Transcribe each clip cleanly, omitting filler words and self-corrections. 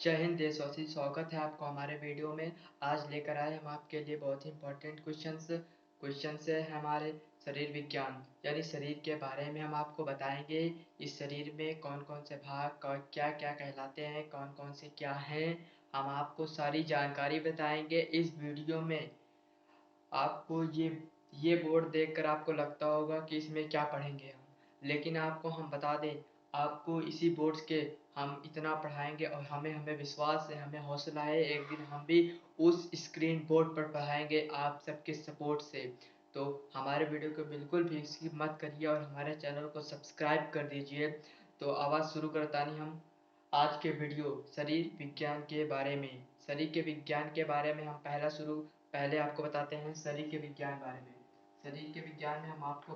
जय हिंद देशवासी, स्वागत है आपको हमारे वीडियो में। आज लेकर आए हम आपके लिए बहुत ही इंपॉर्टेंट क्वेश्चंस है हमारे शरीर विज्ञान यानी शरीर के बारे में। हम आपको बताएंगे इस शरीर में कौन कौन से भाग क्या क्या कहलाते हैं, कौन कौन से क्या हैं। हम आपको सारी जानकारी बताएंगे इस वीडियो में। आपको ये बोर्ड देखकर आपको लगता होगा कि इसमें क्या पढ़ेंगे हम, लेकिन आपको हम बता दें, आपको इसी बोर्ड्स के हम इतना पढ़ाएंगे और हमें हमें विश्वास है, हमें हौसला है, एक दिन हम भी उस स्क्रीन बोर्ड पर पढ़ाएंगे आप सबके सपोर्ट से। तो हमारे वीडियो को बिल्कुल भी स्किप मत करिए और हमारे चैनल को सब्सक्राइब कर दीजिए। तो आवाज़ शुरू करता नहीं हम आज के वीडियो शरीर विज्ञान के बारे में। शरीर के विज्ञान के बारे में हम पहले आपको बताते हैं शरीर के विज्ञान बारे में। शरीर के विज्ञान में हम आपको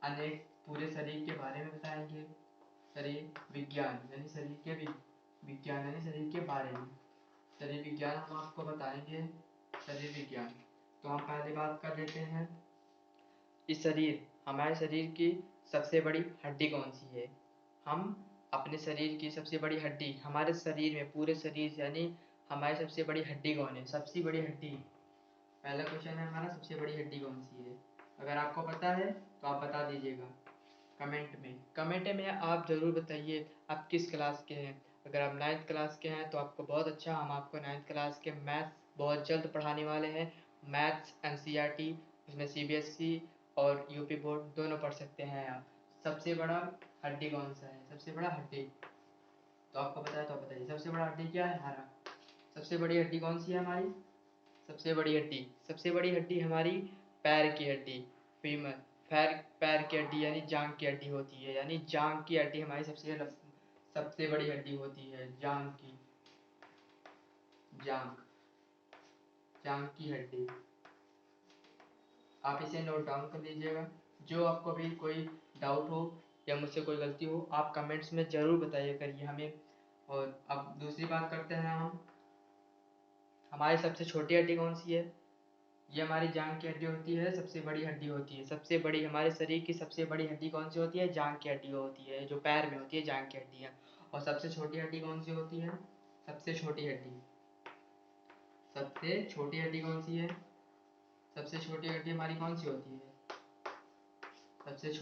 अनेक पूरे शरीर के बारे में बताएंगे। शरीर विज्ञान यानी शरीर के विज्ञान यानी शरीर के बारे में। शरीर विज्ञान हम आपको बताएंगे। शरीर विज्ञान तो हम पहले बात कर लेते हैं इस हमारे शरीर की सबसे बड़ी हड्डी कौन सी है। हम अपने शरीर की सबसे बड़ी हड्डी, हमारे शरीर में पूरे शरीर यानी हमारी सबसे बड़ी हड्डी कौन है, सबसे बड़ी हड्डी। पहला क्वेश्चन है हमारा, सबसे बड़ी हड्डी कौन सी है। अगर आपको पता है तो आप बता दीजिएगा कमेंट में आप ज़रूर बताइए आप किस क्लास के हैं। अगर आप 9th क्लास के हैं तो आपको बहुत अच्छा, हम आपको 9th क्लास के मैथ्स बहुत जल्द पढ़ाने वाले हैं। मैथ्स NCERT, उसमें CBSE और यूपी बोर्ड दोनों पढ़ सकते हैं आप। सबसे बड़ा हड्डी कौन सा है, सबसे बड़ा हड्डी तो आपको पता है तो आप बताइए सबसे बड़ा हड्डी क्या है हमारा। सबसे बड़ी हड्डी कौन सी है हमारी, सबसे बड़ी हड्डी हमारी पैर की हड्डी, फीमर। पैर की हड्डी यानी जांग की हड्डी होती है, यानी जांग की हड्डी हमारी सबसे बड़ी हड्डी होती है। जांग जांग की हड्डी, आप इसे नोट डाउन कर लीजिएगा। जो आपको भी कोई डाउट हो या मुझसे कोई गलती हो आप कमेंट्स में ज़रूर बताइए करिए हमें। और अब दूसरी बात करते हैं हम, हमारी सबसे छोटी हड्डी कौन सी है। ये हमारी जांग की हड्डी होती है, सबसे बड़ी हड्डी होती है। सबसे बड़ी हमारे शरीर की सबसे बड़ी हड्डी कौन सी होती है, जांग की हड्डी होती है, जो पैर में होती है जांग की हड्डी है। और सबसे छोटी हड्डी कौन सी होती है, सबसे छोटी हड्डी कौन सी है, सबसे छोटी हड्डी हमारी कौन सी होती है। सबसे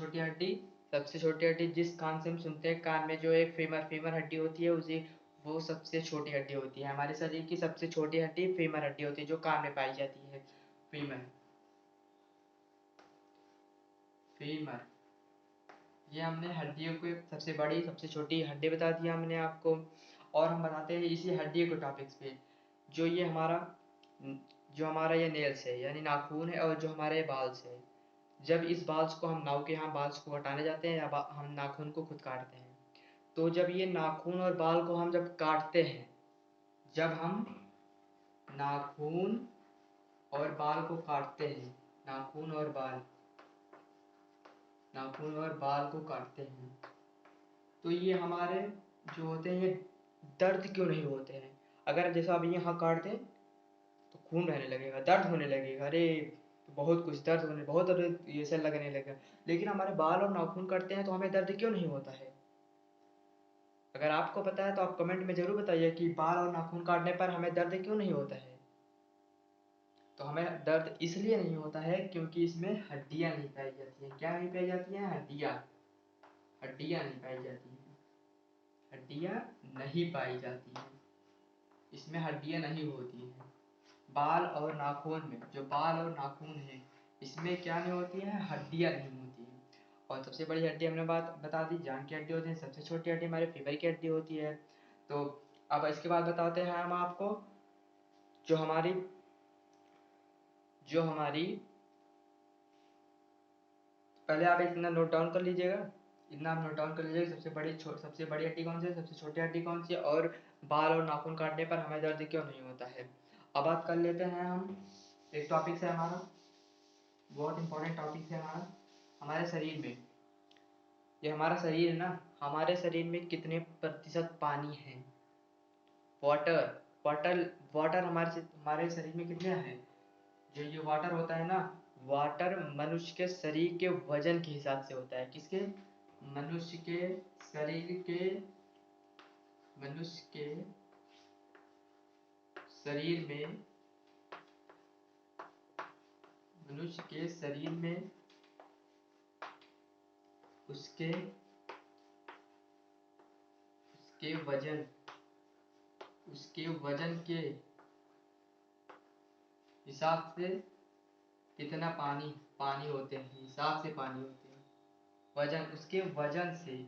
छोटी हड्डी जिस कान से हम सुनते हैं, कान में जो एक फीमर हड्डी होती है उसी वो सबसे छोटी हड्डी होती है। हमारे शरीर की सबसे छोटी हड्डी फीमर हड्डी होती है जो कान में पाई जाती है। फीमर फीमर ये हमने हड्डियों को सबसे बड़ी सबसे छोटी हड्डी बता दिया हमने आपको। और हम बताते हैं इसी हड्डी को टॉपिक्स पे, जो हमारा ये नेल्स है यानी नाखून है, और जो हमारे बाल्स है। जब इस बाल्स को हम नाव के यहाँ बाल्स को हटाने जाते हैं या हम नाखून को खुद काटते हैं, तो जब ये नाखून और बाल को हम जब काटते हैं, जब हम नाखून और बाल को काटते हैं, नाखून और बाल को काटते हैं, तो ये हमारे जो होते हैं ये दर्द क्यों नहीं होते हैं। अगर जैसा अभी यहाँ काट दें तो खून बहने लगेगा, दर्द होने लगेगा, अरे बहुत कुछ दर्द होने, बहुत दर्द ये सब लगने लगेगा। लेकिन हमारे बाल और नाखून काटते हैं तो हमें दर्द क्यों नहीं होता है। अगर आपको पता है तो आप कमेंट में ज़रूर बताइए कि बाल और नाखून काटने पर हमें दर्द क्यों नहीं होता है। तो हमें दर्द इसलिए नहीं होता है क्योंकि इसमें हड्डियाँ नहीं पाई जाती हैं। क्या नहीं पाई जाती हैं, हड्डियाँ नहीं पाई जाती हैं, हड्डियाँ नहीं पाई जाती हैं, इसमें हड्डियाँ नहीं होती हैं। बाल और नाखून में, जो बाल और नाखून है इसमें क्या नहीं होती है, हड्डियाँ नहीं होती हैं। और सबसे बड़ी हड्डी हमने बात बता दी, जांग की हड्डी होती है। सबसे छोटी हड्डी हमारे फीवर की हड्डी होती है। तो अब इसके बाद बताते हैं हम आपको जो हमारी जो हमारी पहले आप इतना नोट डाउन कर लीजिएगा, सबसे बड़ी हड्डी कौन सी है, सबसे छोटी हड्डी कौन सी है, और बाल और नाखून काटने पर हमें दर्द क्यों नहीं होता है। अब बात कर लेते हैं हम, एक टॉपिक है हमारा, बहुत इंपॉर्टेंट टॉपिक है हमारा, हमारे शरीर में। ये हमारा शरीर है ना, हमारे शरीर में कितने प्रतिशत पानी है। वाटर वाटर वाटर हमारे शरीर में कितने हैं। जो ये वाटर होता है ना, वाटर मनुष्य के शरीर के वजन के हिसाब से होता है। किसके, मनुष्य के शरीर के मनुष्य के शरीर में मनुष्य के शरीर में उसके वजन के हिसाब से कितना पानी होते हैं, हिसाब से पानी होते हैं। उसके वजन से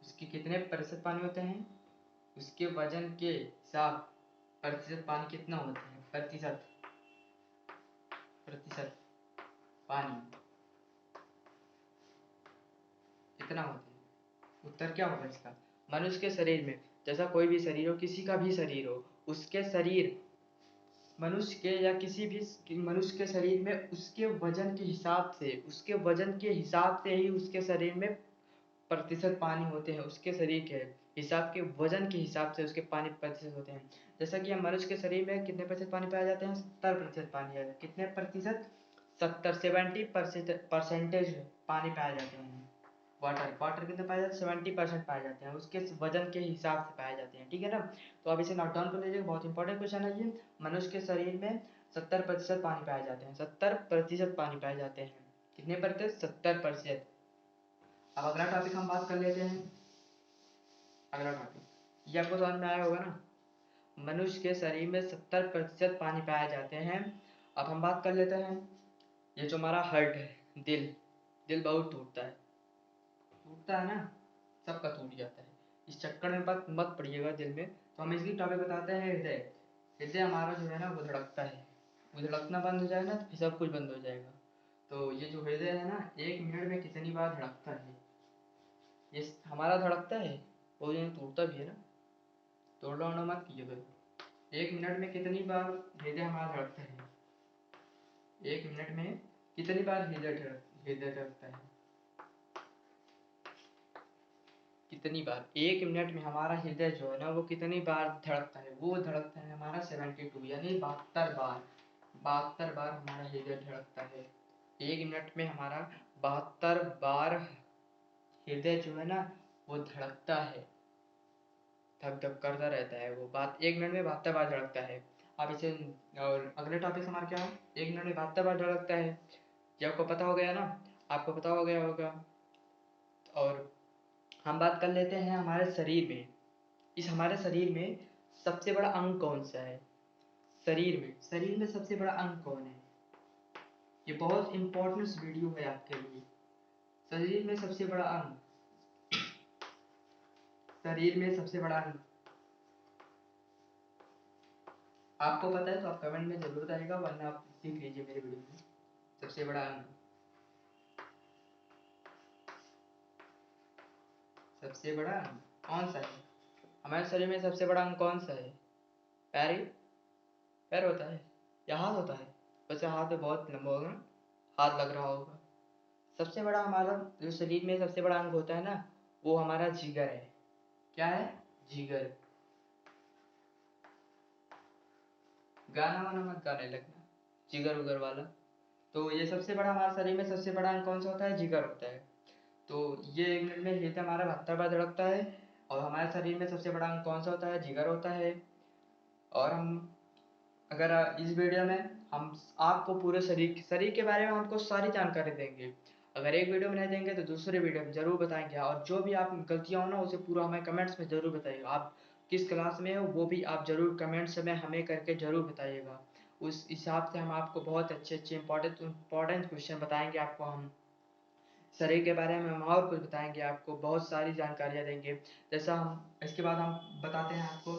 उसके कितने प्रतिशत पानी होते हैं, उसके वजन के हिसाब प्रतिशत पानी कितना होता है, प्रतिशत पानी कितना होता है। उत्तर क्या होगा इसका? मनुष्य के शरीर में, जैसा कोई भी शरीर हो, किसी का भी शरीर हो, उसके शरीर मनुष्य के या किसी भी मनुष्य के शरीर में उसके वजन के हिसाब से ही उसके शरीर में प्रतिशत पानी होते हैं। उसके शरीर के हिसाब के वजन के हिसाब से उसके पानी प्रतिशत होते हैं। जैसा कि हम मनुष्य के शरीर में कितने प्रतिशत पानी पाए जाते हैं? 70% पानी है। कितने प्रतिशत? 70 पानी पाए जाते हैं। वाटर कितने पाए जाते हैं? 70% पाए जाते हैं। उसके वजन के हिसाब से पाए जाते हैं। ठीक है ना? तो अब इसे नोट डाउन कर लीजिएगा, बहुत इंपॉर्टेंट क्वेश्चन है ये। मनुष्य के शरीर में 70% पानी पाए जाते हैं। 70% पानी पाए जाते हैं। कितने प्रतिशत? 70%। अब अगला टॉपिक हम बात कर लेते हैं। अगला टॉपिक ये आपको समझ में आया होगा ना? मनुष्य के शरीर में 70% पानी पाए जाते हैं। अब हम बात कर लेते हैं, ये जो हमारा हार्ट है, दिल बहुत टूटता है ना, सबका टूट जाता है। इस चक्कर में मत पड़िएगा दिल में। तो हम इसकी टॉपिक बताते हैं हृदय। हृदय हमारा जो है ना वो धड़कता है। वो धड़कना बंद हो जाए ना तो फिर सब कुछ बंद हो जाएगा। तो ये जो हृदय है ना, 1 मिनट में कितनी बार धड़कता है? ये हमारा धड़कता है, वो ये टूटता भी है ना। तोड़ना मत कीजिए भाई। 1 मिनट में कितनी बार हृदय हमारा धड़कता है? 1 मिनट में कितनी बार हृदय धड़कता है? कितनी बार 1 मिनट में हमारा हृदय जो है ना वो कितनी बार धड़कता है? वो धड़कता है हमारा 72 यानी 72 बार। 72 बार हमारा हृदय धड़कता है। 1 मिनट में हमारा 72 बार हृदय जो है ना वो धड़कता है, धक धक करता रहता है। वो 1 मिनट में 72 बार धड़कता है। अब इसे और अगले टॉपिक हमारा क्या है? 1 मिनट में 72 बार धड़कता है। ये आपको पता हो गया ना? आपको पता हो गया होगा। और हम बात कर लेते हैं हमारे शरीर में। हमारे शरीर में सबसे बड़ा अंग कौन सा है? शरीर में सबसे बड़ा अंग कौन है? ये बहुत इंपॉर्टेंट वीडियो है आपके लिए। शरीर में सबसे बड़ा अंग, शरीर में सबसे बड़ा अंग आपको पता है तो आप कमेंट में जरूर बताइएगा, वरना आप लिख लीजिए मेरे वीडियो में। सबसे बड़ा अंग, सबसे बड़ा अंग कौन सा है? हमारे शरीर में सबसे बड़ा अंग कौन सा है? पैर होता है या हाथ होता है? वैसे हाथ में बहुत लंबा होगा ना, हाथ लग रहा होगा। सबसे बड़ा हमारा जो शरीर में सबसे बड़ा अंग होता है ना, वो हमारा जिगर है। क्या है? जिगर। गाना वाना मत गाने लगना, जिगर उगर वाला। तो ये सबसे बड़ा हमारे शरीर में सबसे बड़ा अंग कौन सा होता है? जिगर होता है। तो ये 1 मिनट में हृदय हमारा 72 बार धड़कता है। और हमारे शरीर में सबसे बड़ा अंग कौन सा होता है? जिगर होता है। और हम अगर इस वीडियो में हम आपको पूरे शरीर के बारे में हमको सारी जानकारी देंगे। अगर एक वीडियो में नहीं देंगे तो दूसरे वीडियो में ज़रूर बताएंगे। और जो भी आप गलतियाँ हो ना उसे पूरा हमें कमेंट्स में ज़रूर बताइएगा। आप किस क्लास में हो वो भी आप ज़रूर कमेंट्स में हमें करके ज़रूर बताइएगा। उस हिसाब से हम आपको बहुत अच्छे अच्छे इंपॉर्टेंट क्वेश्चन बताएंगे। आपको हम शरीर के बारे में हम और कुछ बताएंगे, आपको बहुत सारी जानकारियाँ देंगे। जैसा हम इसके बाद हम बताते हैं आपको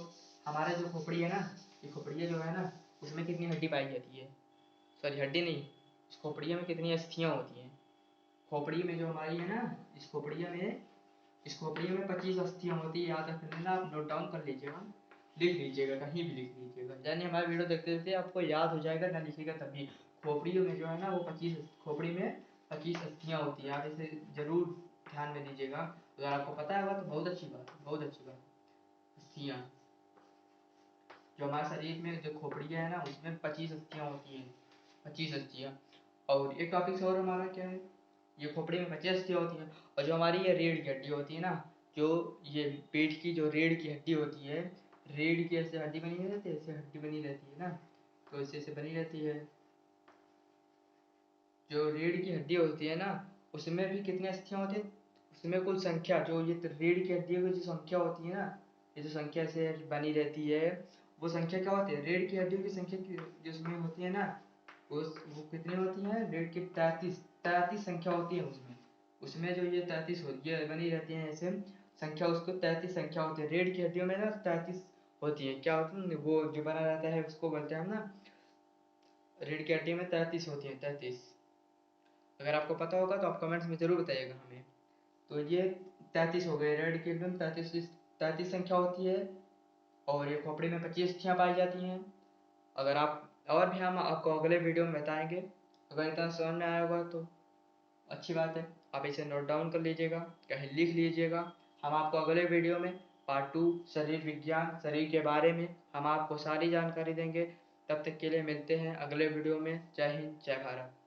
हमारे जो खोपड़ी है ना, ये खोपड़िया जो है ना उसमें कितनी हड्डी पाई जाती है? सॉरी हड्डी नहीं, इस खोपड़िया में कितनी अस्थियाँ होती हैं? खोपड़ी में जो हमारी है ना, इस खोपड़िया में 25 अस्थियाँ होती है। याद रख लेना, आप नोट डाउन कर लीजिएगा, लिख लीजिएगा, कहीं भी लिख लीजिएगा। यानी हमारे वीडियो देखते देखते आपको याद हो जाएगा, ना लिखिएगा तब भी। खोपड़ियों में जो है ना वो 25 खोपड़ी में 25 अस्थियाँ होती है। आप इसे ज़रूर ध्यान में दीजिएगा। अगर आपको पता होगा तो बहुत अच्छी बात है, बहुत अच्छी बात। अस्थियाँ जो हमारे शरीर में जो खोपड़ियाँ है ना उसमें 25 अस्थियाँ होती हैं, 25 अस्थियाँ। और एक टॉपिक और हमारा क्या है? ये खोपड़ी में 25 अस्थियाँ होती हैं। और जो हमारी ये रीढ़ की हड्डी होती है ना, जो ये पेट की जो रीढ़ की हड्डी होती है, रीढ़ की ऐसे हड्डी बनी रहती है, ऐसे हड्डी बनी रहती है ना, तो ऐसे ऐसे बनी रहती है। जो रीढ़ की हड्डी होती है ना, उसमें भी कितनी अस्थियां होती हैं, उसमें कुल संख्या जो ये रीढ़ की हड्डी की जो संख्या होती है ना, ये जो संख्या से बनी रहती है, वो संख्या क्या होती है, रीढ़ की हड्डियों की संख्या जिसमें होती है ना, वो कितनी होती है, रीढ़ की 33 संख्या होती है उसमें। उसमें जो ये 33 होती है बनी रहती है ऐसे संख्या, उसको 33 संख्या होती है रीढ़ की हड्डियों में ना, 33 होती है। क्या होती है वो जो बना रहता है उसको बोलते हैं हम ना, रीढ़ की हड्डी में 33 होती है, 33। अगर आपको पता होगा तो आप कमेंट्स में ज़रूर बताइएगा हमें। तो ये 33 हो गए, रीढ़ की हड्डी में 33 संख्या होती है, और ये खोपड़ी में 25 अस्थियाँ पाई जाती हैं। अगर आप और भी हम आपको अगले वीडियो में बताएंगे। अगर इतना समझ में आया होगा तो अच्छी बात है, आप इसे नोट डाउन कर लीजिएगा, कहीं लिख लीजिएगा। हम आपको अगले वीडियो में पार्ट 2 शरीर विज्ञान, शरीर के बारे में हम आपको सारी जानकारी देंगे। तब तक के लिए मिलते हैं अगले वीडियो में। जय हिंद, जय भारत।